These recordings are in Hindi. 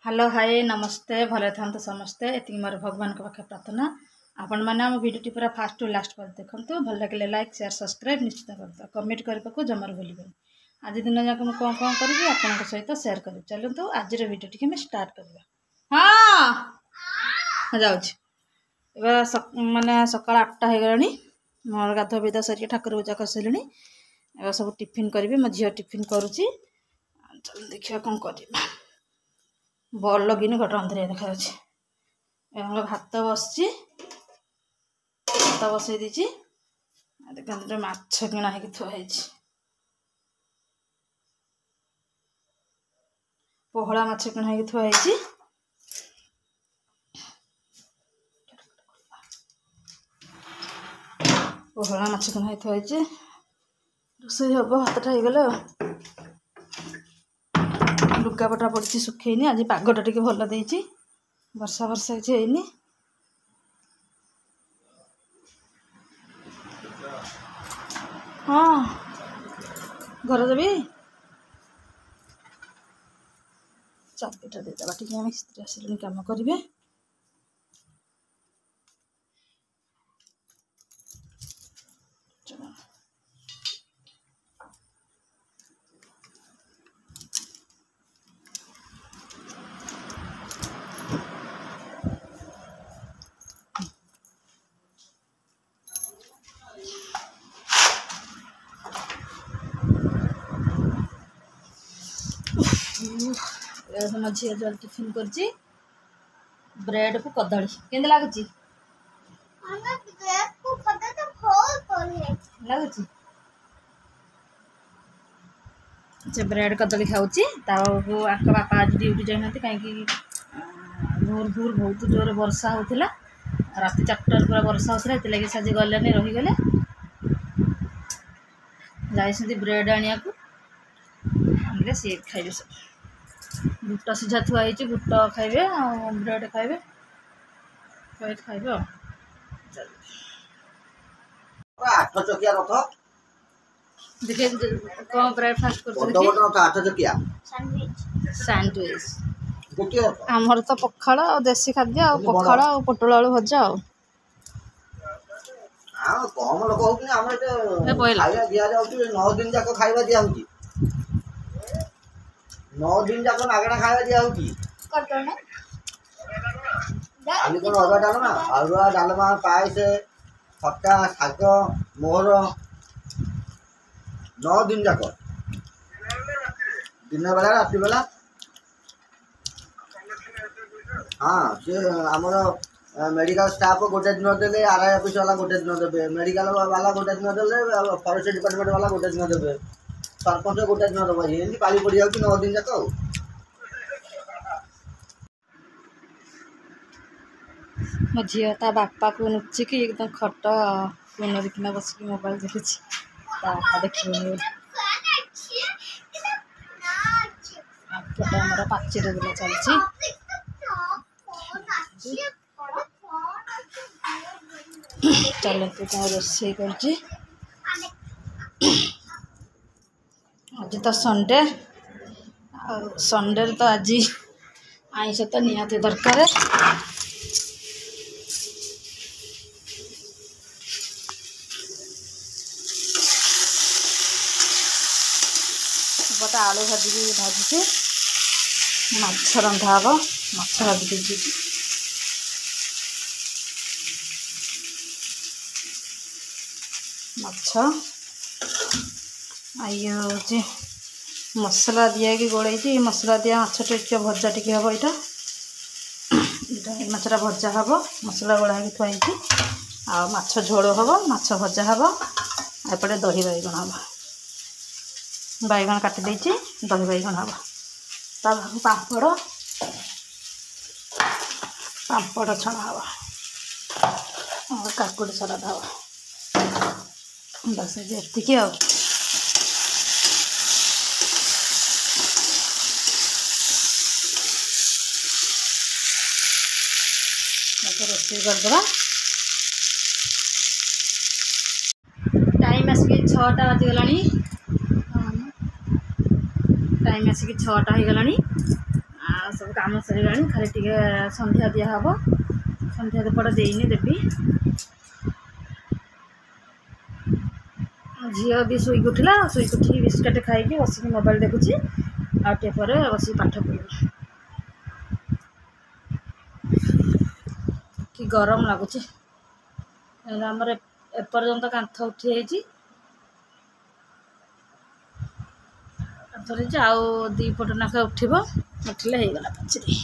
हेलो हाय नमस्ते भले था समस्ते ये मोर भगवान के पाखे प्रार्थना आपण मैंने आम भिडियो पूरा फास्ट टू लास्ट पर देखते भल लगे लाइक शेयर सब्सक्राइब निश्चित करते कमेंट करने को जमार भूलें आज दिन जाक मुझे कौन कौन करी आपंक सहित सेयार करी चलते आज भिडियो टी स्टार्ट करवा। हाँ जाऊँ माने सका 8टा हो गलानी मोर गाधुआ बिधा सर ठाकुर पूजा कर सारे सब टिफिन करी मो झी टिफिन करुच्ची चल देखिए कौन करवा बल लगिनी गोटे अंधरिया देखा भात बस भात बसई दी माछ किणा है थुआई पोहला माछ किणा है थुआई पोहला माछ किणा है थुआई रोषई हम भातटा हो गला लुगापटा पड़ी सुखैनी आज पागटा टिके भल देछि वर्षा वर्षा किसी हैनी हाँ घर देवी चाबिटा देदेबा टिके मिस्त्री आसिले काम करेंगे मो झी जल टिफिन कर ब्रेड को कदली के लगुच लगुच से ब्रेड कदली खाऊँ आक बापा आज ड्यूटी जाना कहीं भोर भोर बहुत जोर वर्षा होता रात 4टार पूरा वर्षा होता है आज गले रहीगले जाइए ब्रेड आने को सी खाइबे सब बुट सीझा थुआई बुट खाइबे ब्रेड खाइबे खाइबे देखिए कौन ब्रेकफास्ट कर सैंडविच आमर तो पखाड़ और देसी खाद्य आ पखाड़ और पोटल आलू भजा कम लोक दिया 9 दिन जाक खाଇବା दिया 9 दिन जाक मागଣା खाଇବା दिया खाली कौन अरुआ डालमा पायस खट्टा शाग मोहर 9 दिन जाक दिन बेला राति बेला हाँ सी आमर मेडिकल स्टाफ गोटे दिन देते आरआई ऑफिस वाला गोटे दिन देवे मेडिकल वाला गोटे दिन देते फॉरेस्ट डिपार्टमेंट वाला गोटे दिन देवे सरपंच गोटे दिन दबा एमती पाली पड़ जाऊँ 9 दिन जाक मो झी ता बापा को नुचिकी एकदम खट पुनरिकिना बसिक मोबाइल देखी बापा देखिए आमर पाचेरी गुला चलती चलते रोषे कर आज तो संडे संडे तो आज आईष तो निहाती दरकार बता आलू भाजी भाजी माछ रंधा हम माछ भाजी दीजिए माछ आइए हूँ मसला दिया कि गोड़े मसला दिया माछ टे भजा टी हम यहाँ माछटा भजा हम मसला गोड़ा थुआई आ माछ झोल हम माछ भजा हम एपटे दही बैगण हम बैगण काटी दही बैगण हम पापड़ पापड़ छଣା हम और काकुड़ी सलाद हम बस ये आ रोषे करदे टाइम आसिक 6टा बाजीगला टाइम आसिक 6टा हो गला सब काम सर खाली टे संध्या दिहब संध्या दुपड़ देनी देवी झील भी शुक उठला शुक उठी बिस्किट खाई बसिक मोबाइल देखुची आटे बस पाठ पढ़ कि गरम लगुच आमर एपर्यंत कांथ उठी आउ दी पट नाक उठब उठिले हो गला पचरे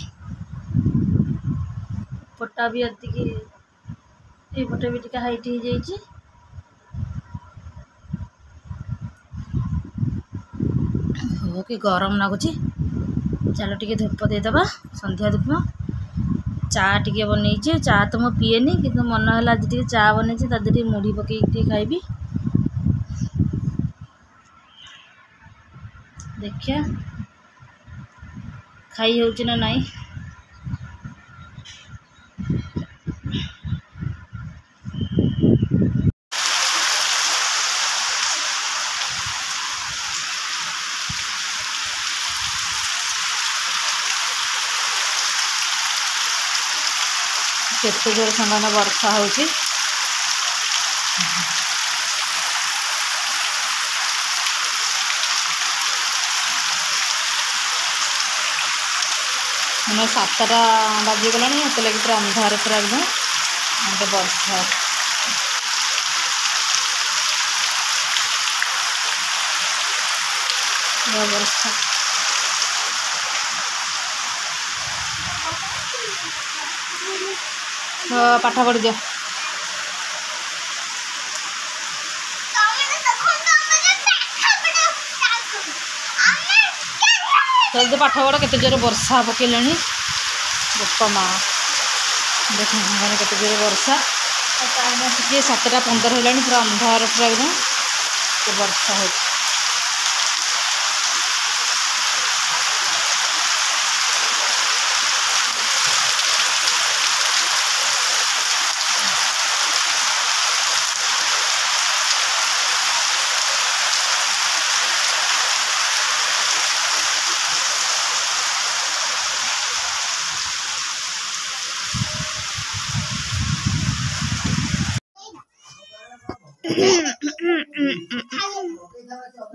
पटा भी ये पटे भी टे हाइट हो जाइए हो कि गरम लगुच चलो टे धूप देदेबा संध्या धूप चा टे बनईचे चा तो मो पीएनी कि मन है आज टे चा बनईचे तादे मुढ़ी पकई खाइबी देखिया खाई होची ना नहीं केते जोर संगाने वर्षा होची मैंने 7टा बाजीगला मत लगे पूरा अंधार पूरा एकदम वर्षा वर्षा पाठ पढ़ दियो जल्दी पाठ पढ़ केते जोर वर्षा पकड़े बापा माँ देख केते जोर वर्षा टाइम आसिक 7:15 है पूरा अंधार पूरा एकदम वर्षा हो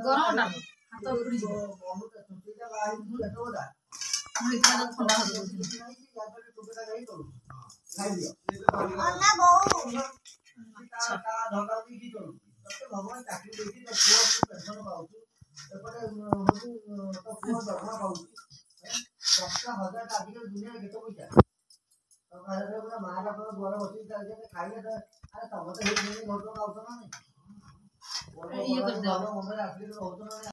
गरम ना हाथ उड़ी ये कर दे